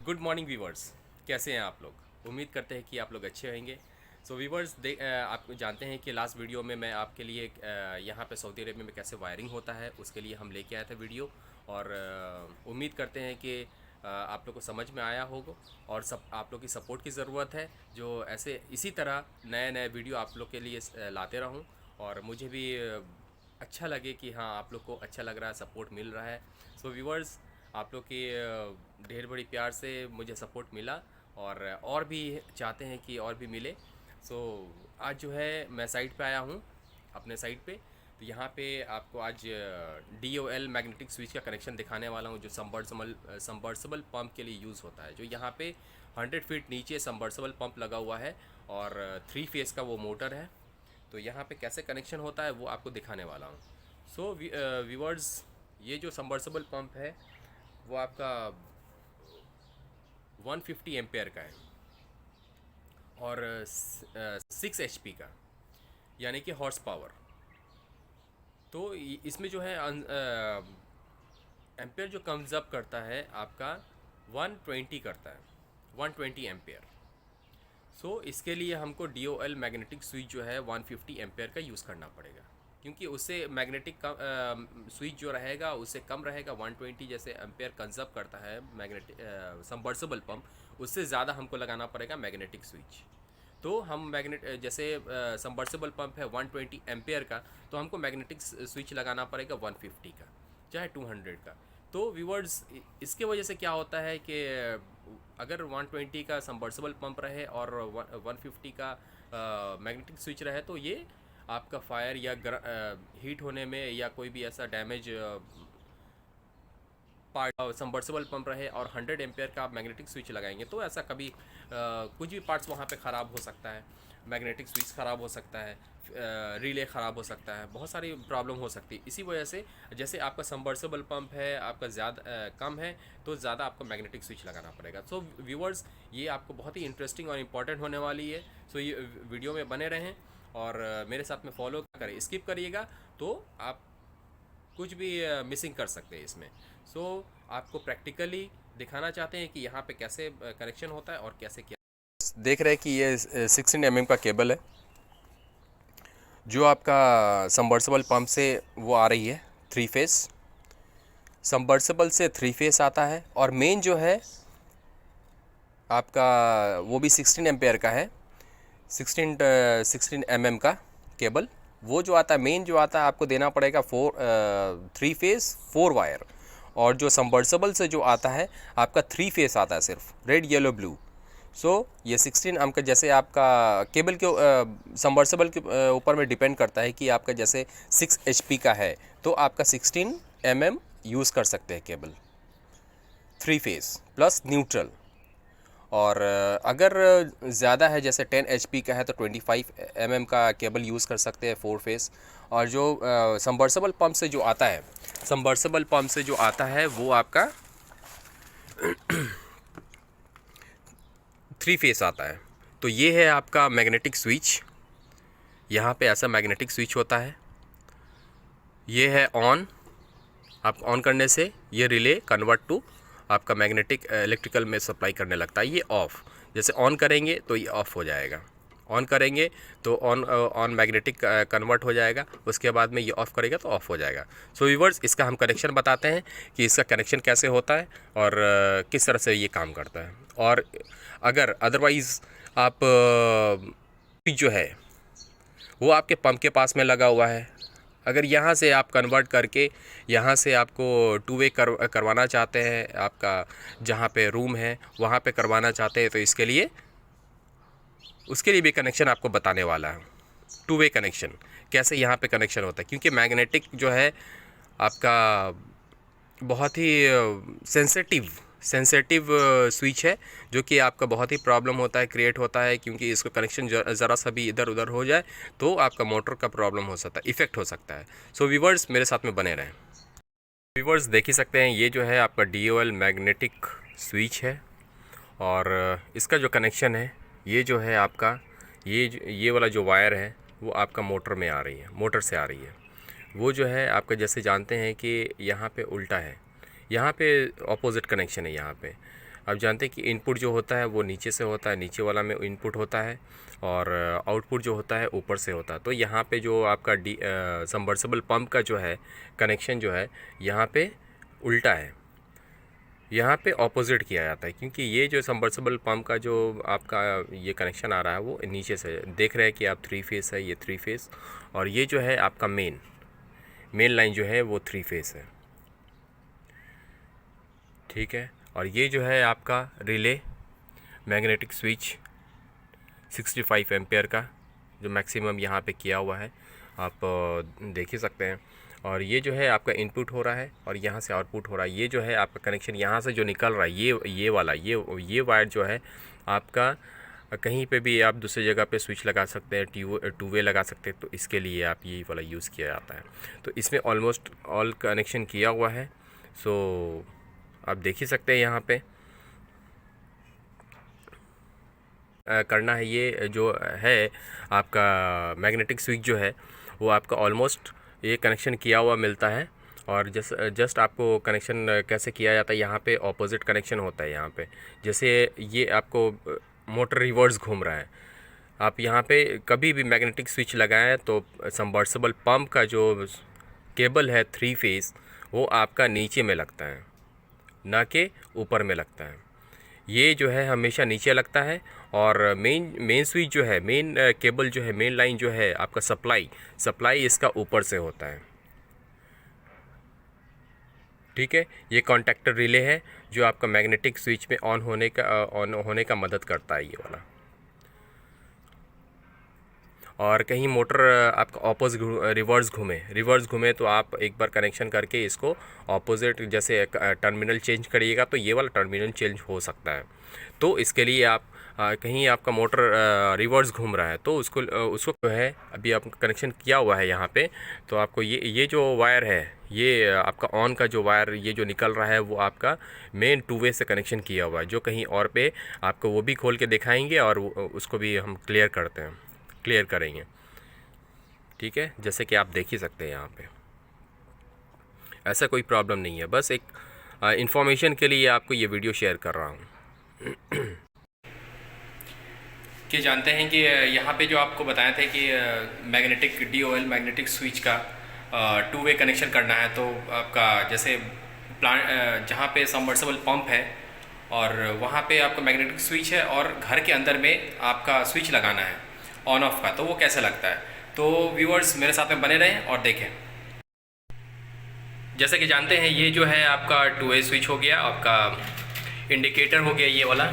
Good morning viewers, कैसे हैं आप लोग। उम्मीद करते हैं कि आप लोग अच्छे होंगे। सो व्यूवर्स, आप जानते हैं कि लास्ट वीडियो में मैं आपके लिए यहाँ पे सऊदी अरेबिया में कैसे वायरिंग होता है उसके लिए हम लेके आए थे वीडियो। और उम्मीद करते हैं कि आप लोग को समझ में आया होगा और सब आप लोग की सपोर्ट की ज़रूरत है, जो ऐसे इसी तरह नए नए वीडियो आप लोग के लिए लाते रहूँ और मुझे भी अच्छा लगे कि हाँ आप लोग को अच्छा लग रहा है, सपोर्ट मिल रहा है। सो व्यूवर्स, आप लोग की ढेर बड़ी प्यार से मुझे सपोर्ट मिला और भी चाहते हैं कि और भी मिले। सो आज जो है मैं साइट पे आया हूँ, अपने साइट पे। तो यहाँ पे आपको आज DOL मैग्नेटिक स्विच का कनेक्शन दिखाने वाला हूँ, जो सबमर्सिबल पंप के लिए यूज़ होता है। जो यहाँ पे 100 फीट नीचे सबमर्सिबल पंप लगा हुआ है और 3 फेस का वो मोटर है। तो यहाँ पे कैसे कनेक्शन होता है वो आपको दिखाने वाला हूँ। सो व्यूवर्स, ये जो सबमर्सिबल पंप है वो आपका 150 एम्पेयर का है और 6 HP का, यानी कि हॉर्स पावर। तो इसमें जो है एम्पेयर जो कंजर्व करता है आपका 120 करता है, 120 एम्पेयर। सो इसके लिए हमको DOL मैग्नेटिक स्विच जो है 150 एम्पेयर का यूज़ करना पड़ेगा, क्योंकि उससे मैग्नेटिक स्विच जो रहेगा उससे कम रहेगा। 120 जैसे एम्पेयर कंजर्व करता है मैग्नेटिक सबमर्सिबल पंप, उससे ज़्यादा हमको लगाना पड़ेगा मैग्नेटिक स्विच। तो हम जैसे सबमर्सिबल पंप है 120 एम्पेयर का, तो हमको मैग्नेटिक स्विच लगाना पड़ेगा 150 का, चाहे 200 का। तो व्यूवर्स, इसके वजह से क्या होता है कि अगर 120 का सबमर्सिबल पंप रहे और 150 का मैग्नेटिक स्विच रहे, तो ये आपका फायर या हीट होने में या कोई भी ऐसा डैमेज पार्ट सबमर्सिबल पंप रहे और 100 एम्पेयर का आप मैग्नेटिक स्विच लगाएंगे, तो ऐसा कभी कुछ भी पार्ट्स वहाँ पे ख़राब हो सकता है। मैग्नेटिक स्विच ख़राब हो सकता है, रिले ख़राब हो सकता है, बहुत सारी प्रॉब्लम हो सकती है। इसी वजह से जैसे आपका सबमर्सिबल पंप है आपका ज़्यादा कम है, तो ज़्यादा आपको मैग्नेटिक स्विच लगाना पड़ेगा। सो व्यूवर्स, ये आपको बहुत ही इंटरेस्टिंग और इम्पॉर्टेंट होने वाली है। सो ये वीडियो में बने रहें और मेरे साथ में फॉलो करें। स्किप करिएगा तो आप कुछ भी मिसिंग कर सकते हैं इसमें। सो आपको प्रैक्टिकली दिखाना चाहते हैं कि यहाँ पे कैसे कनेक्शन होता है और कैसे क्या। देख रहे हैं कि ये 16 mm का केबल है जो आपका सबमर्सिबल पंप से वो आ रही है। 3 फेस सबमर्सिबल से 3 फेस आता है और मेन जो है आपका वो भी 16 एम्पेयर का है। 16 mm का केबल वो जो आता है, मेन जो आता है आपको देना पड़ेगा 3 फेस 4 वायर। और जो सबमर्सिबल से जो आता है आपका 3 फेस आता है, सिर्फ रेड येलो ब्लू। सो ये 16 एम का, जैसे आपका केबल के सबमर्सिबल के ऊपर में डिपेंड करता है कि आपका जैसे 6 HP का है तो आपका 16 mm यूज़ कर सकते हैं केबल 3 फेस प्लस न्यूट्रल। और अगर ज़्यादा है जैसे 10 HP का है तो 25 mm का केबल यूज़ कर सकते हैं 4 फेस। और जो सबमर्सिबल पंप से जो आता है, सबमर्सिबल पंप से जो आता है वो आपका 3 फेस आता है। तो ये है आपका मैग्नेटिक स्विच। यहाँ पे ऐसा मैग्नेटिक स्विच होता है, ये है ऑन। आप ऑन करने से ये रिले कन्वर्ट टू आपका मैग्नेटिक इलेक्ट्रिकल में सप्लाई करने लगता है। ये ऑफ़, जैसे ऑन करेंगे तो ये ऑफ़ हो जाएगा, ऑन करेंगे तो ऑन मैग्नेटिक कन्वर्ट हो जाएगा, उसके बाद में ये ऑफ़ करेगा तो ऑफ़ हो जाएगा। सो व्यूअर्स, इसका हम कनेक्शन बताते हैं कि इसका कनेक्शन कैसे होता है और किस तरह से ये काम करता है। और अगर अदरवाइज़ आप जो है वो आपके पंप के पास में लगा हुआ है, अगर यहाँ से आप कन्वर्ट करके यहाँ से आपको 2 वे करवाना चाहते हैं, आपका जहाँ पे रूम है वहाँ पे करवाना चाहते हैं, तो उसके लिए भी कनेक्शन आपको बताने वाला है। 2 वे कनेक्शन कैसे यहाँ पे कनेक्शन होता है, क्योंकि मैग्नेटिक जो है आपका बहुत ही सेंसिटिव स्विच है, जो कि आपका बहुत ही प्रॉब्लम होता है, क्रिएट होता है, क्योंकि इसको कनेक्शन ज़रा सा भी इधर उधर हो जाए तो आपका मोटर का प्रॉब्लम हो सकता है, इफ़ेक्ट हो सकता है। सो व्यूवर्स, मेरे साथ में बने रहें। व्यूवर्स, देख ही सकते हैं ये जो है आपका DOL मैग्नेटिक स्विच है और इसका जो कनेक्शन है ये जो है आपका ये वाला जो वायर है वो आपका मोटर में आ रही है, मोटर से आ रही है। वो जो है आपका जैसे जानते हैं कि यहाँ पे उल्टा है, यहाँ पे ऑपोजिट कनेक्शन है। यहाँ पे आप जानते हैं कि इनपुट जो होता है वो नीचे से होता है, नीचे वाला में इनपुट होता है, और आउटपुट जो होता है ऊपर से होता है। तो यहाँ पे जो आपका सबमर्सिबल पंप का जो है कनेक्शन जो है यहाँ पे उल्टा है, यहाँ पे ऑपोजिट किया जाता है, क्योंकि ये जो सबमर्सिबल पंप का जो आपका ये कनेक्शन आ रहा है वो नीचे से देख रहे हैं कि आप 3 फेस है, ये 3 फेस, और ये जो है आपका मेन लाइन जो है वो 3 फेस है, ठीक है। और ये जो है आपका रिले मैग्नेटिक स्विच 65 एम्पेयर का जो मैक्सिमम यहाँ पे किया हुआ है, आप देख ही सकते हैं। और ये जो है आपका इनपुट हो रहा है और यहाँ से आउटपुट हो रहा है। ये जो है आपका कनेक्शन यहाँ से जो निकल रहा है, ये वाला ये वायर जो है आपका कहीं पे भी आप दूसरी जगह पे स्विच लगा सकते हैं, टू वे लगा सकते हैं, तो इसके लिए आप यही वाला यूज़ किया जाता है। तो इसमें ऑलमोस्ट ऑल कनेक्शन किया हुआ है, सो आप देख ही सकते हैं यहाँ पे करना है। ये जो है आपका मैग्नेटिक स्विच जो है वो आपका ऑलमोस्ट ये कनेक्शन किया हुआ मिलता है। और जस्ट आपको कनेक्शन कैसे किया जाता है, यहाँ पे ऑपोजिट कनेक्शन होता है। यहाँ पे जैसे ये आपको मोटर रिवर्स घूम रहा है, आप यहाँ पे कभी भी मैग्नेटिक स्विच लगाएं तो सबमर्सिबल पंप का जो केबल है 3 फेस वो आपका नीचे में लगता है, ना कि ऊपर में लगता है। ये जो है हमेशा नीचे लगता है। और मेन स्विच जो है, मेन केबल जो है, मेन लाइन जो है आपका सप्लाई इसका ऊपर से होता है, ठीक है। ये कॉन्टैक्टर रिले है जो आपका मैग्नेटिक स्विच में ऑन होने का मदद करता है, ये वाला। और कहीं मोटर आपका ऑपोजिट रिवर्स घूमे तो आप एक बार कनेक्शन करके इसको ऑपोजिट जैसे टर्मिनल चेंज करिएगा तो ये वाला टर्मिनल चेंज हो सकता है। तो इसके लिए आप कहीं आपका मोटर रिवर्स घूम रहा है तो उसको जो है अभी आप कनेक्शन किया हुआ है यहाँ पे, तो आपको ये जो वायर है, ये आपका ऑन का जो वायर ये जो निकल रहा है वो आपका मेन 2 वे से कनेक्शन किया हुआ है, जो कहीं और पे आपको वो भी खोल के दिखाएंगे और उसको भी हम क्लियर करेंगे, ठीक है। जैसे कि आप देख ही सकते हैं यहाँ पे ऐसा कोई प्रॉब्लम नहीं है, बस एक इन्फॉर्मेशन के लिए आपको ये वीडियो शेयर कर रहा हूँ। कि जानते हैं कि यहाँ पे जो आपको बताया था कि मैग्नेटिक DOL मैग्नेटिक स्विच का 2 वे कनेक्शन करना है, तो आपका जैसे प्लांट जहाँ पे सबमर्सिबल पंप है और वहाँ पे आपका मैग्नेटिक स्विच है और घर के अंदर में आपका स्विच लगाना है ऑन ऑफ का, तो वो कैसे लगता है। तो व्यूअर्स मेरे साथ में बने रहें और देखें। जैसे कि जानते हैं ये जो है आपका 2 वे स्विच हो गया, आपका इंडिकेटर हो गया, ये वाला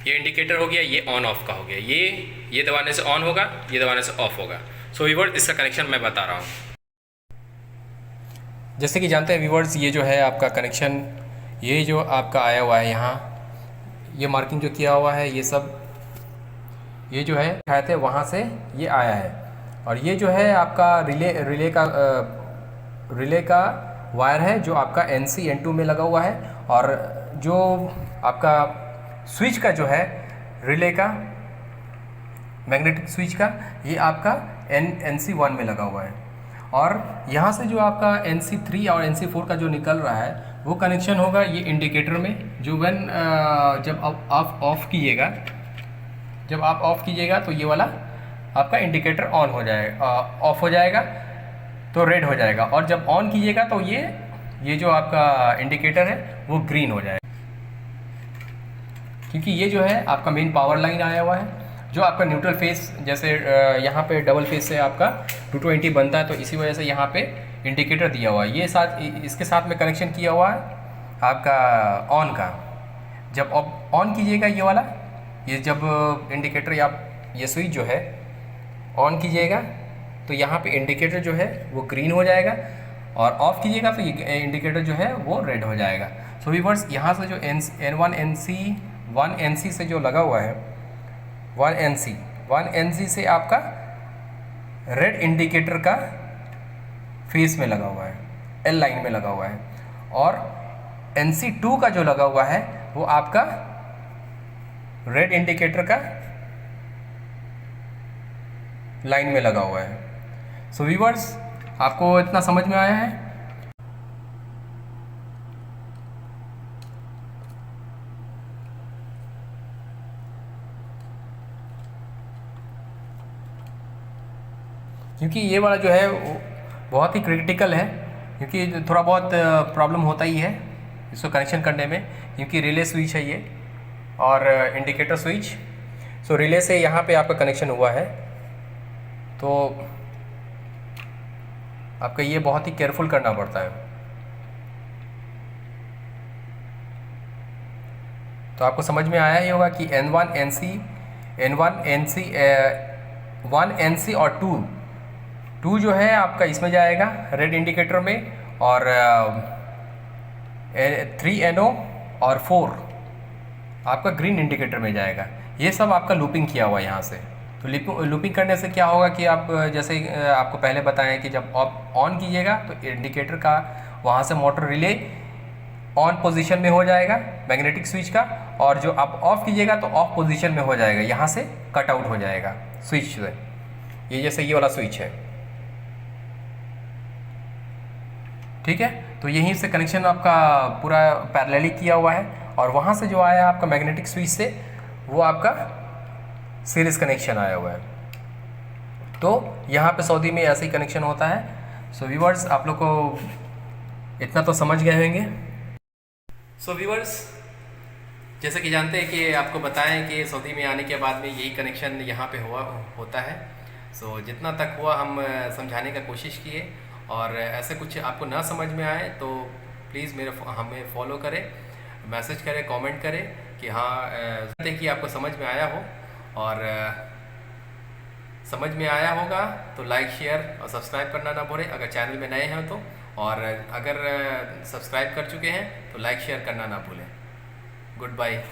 ये इंडिकेटर हो गया, ये ऑन ऑफ का हो गया। ये दबाने से ऑन होगा, ये दबाने से ऑफ होगा। सो व्यूअर्स इसका कनेक्शन मैं बता रहा हूँ। जैसे कि जानते हैं व्यूअर्स, ये जो है आपका कनेक्शन, ये जो आपका आया हुआ है यहाँ, ये मार्किंग जो किया हुआ है, ये सब ये जो है उठाए थे वहाँ से ये आया है। और ये जो है आपका रिले का वायर है जो आपका NC N2 में लगा हुआ है। और जो आपका स्विच का जो है रिले का मैग्नेटिक स्विच का, ये आपका NC1 में लगा हुआ है। और यहाँ से जो आपका NC3 और NC4 का जो निकल रहा है वो कनेक्शन होगा ये इंडिकेटर में, जो जब आप ऑफ कीजिएगा, जब आप ऑफ कीजिएगा तो ये वाला आपका इंडिकेटर ऑन हो जाएगा, ऑफ हो जाएगा तो रेड हो जाएगा। और जब ऑन कीजिएगा तो ये जो आपका इंडिकेटर है वो ग्रीन हो जाएगा, क्योंकि ये जो है आपका मेन पावर लाइन आया हुआ है जो आपका न्यूट्रल फेस, जैसे यहाँ पे डबल फेस से आपका 220 बनता है, तो इसी वजह से यहाँ पे इंडिकेटर दिया हुआ है। ये इसके साथ में कनेक्शन किया हुआ है आपका ऑन का। जब आप ऑन कीजिएगा ये वाला, ये जब इंडिकेटर या ये स्विच जो है ऑन कीजिएगा तो यहाँ पे इंडिकेटर जो है वो ग्रीन हो जाएगा, और ऑफ़ कीजिएगा तो ये इंडिकेटर जो है वो रेड हो जाएगा। सो व्यूअर्स यहाँ से जो N1 NC से जो लगा हुआ है 1 NC से आपका रेड इंडिकेटर का फेस में लगा हुआ है, L लाइन में लगा हुआ है। और NC2 का जो लगा हुआ है वो आपका रेड इंडिकेटर का लाइन में लगा हुआ है। सो व्यूअर्स आपको इतना समझ में आया है। क्योंकि ये वाला जो है वो बहुत ही क्रिटिकल है, क्योंकि थोड़ा बहुत प्रॉब्लम होता ही है इसको कनेक्शन करने में, क्योंकि रिले स्विच है ये और इंडिकेटर स्विच। सो रिले से यहाँ पे आपका कनेक्शन हुआ है, तो आपका ये बहुत ही केयरफुल करना पड़ता है। तो आपको समझ में आया ही होगा कि N1 NC N1 NC 1 NC और 2 जो है आपका इसमें जाएगा रेड इंडिकेटर में, और 3 NO और 4 आपका ग्रीन इंडिकेटर में जाएगा। ये सब आपका लूपिंग किया हुआ है यहाँ से। तो लूपिंग करने से क्या होगा कि आप जैसे आपको पहले बताएं कि जब आप ऑन कीजिएगा तो इंडिकेटर का वहाँ से मोटर रिले ऑन पोजीशन में हो जाएगा मैग्नेटिक स्विच का, और जो आप ऑफ कीजिएगा तो ऑफ पोजीशन में हो जाएगा, यहाँ से कट आउट हो जाएगा स्विच से। ये जैसे ये वाला स्विच है, ठीक है। तो यहीं से कनेक्शन आपका पूरा पैरेलली किया हुआ है, और वहाँ से जो आया आपका मैग्नेटिक स्विच से वो आपका सीरीज कनेक्शन आया हुआ है। तो यहाँ पे सऊदी में ऐसे ही कनेक्शन होता है। सो व्यूअर्स, आप लोग को इतना तो समझ गए होंगे। सो व्यूअर्स, जैसे कि जानते हैं कि आपको बताएं कि सऊदी में आने के बाद में यही कनेक्शन यहाँ पे होता है। सो जितना तक हुआ हम समझाने का कोशिश किए, और ऐसे कुछ आपको ना समझ में आए तो प्लीज़ हमें फॉलो करें, मैसेज करें, कमेंट करें कि हाँ कि आपको समझ में आया हो, और समझ में आया होगा तो लाइक, शेयर और सब्सक्राइब करना ना भूलें अगर चैनल में नए हैं तो, और अगर सब्सक्राइब कर चुके हैं तो लाइक शेयर करना ना भूलें। Good bye.